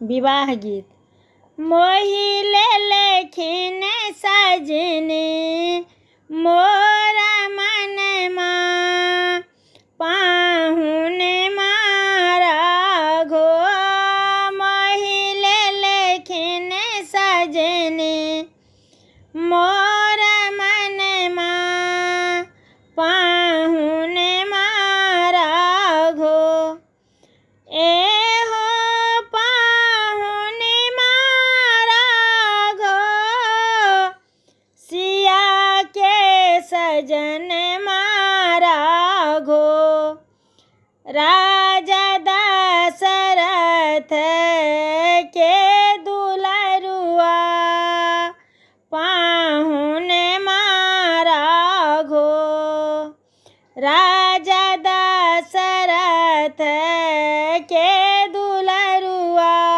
विवाह गीत। मोहि ले लेखिन सजनी मोरा मनमा, पाहुन मारा घो। मोहि ले लेखिन सजनी मोरा मनमा, पाहुन मारा घो। एहो पाहुन मारा घो, सिया के सजन मारा घो। राजा दशरथ के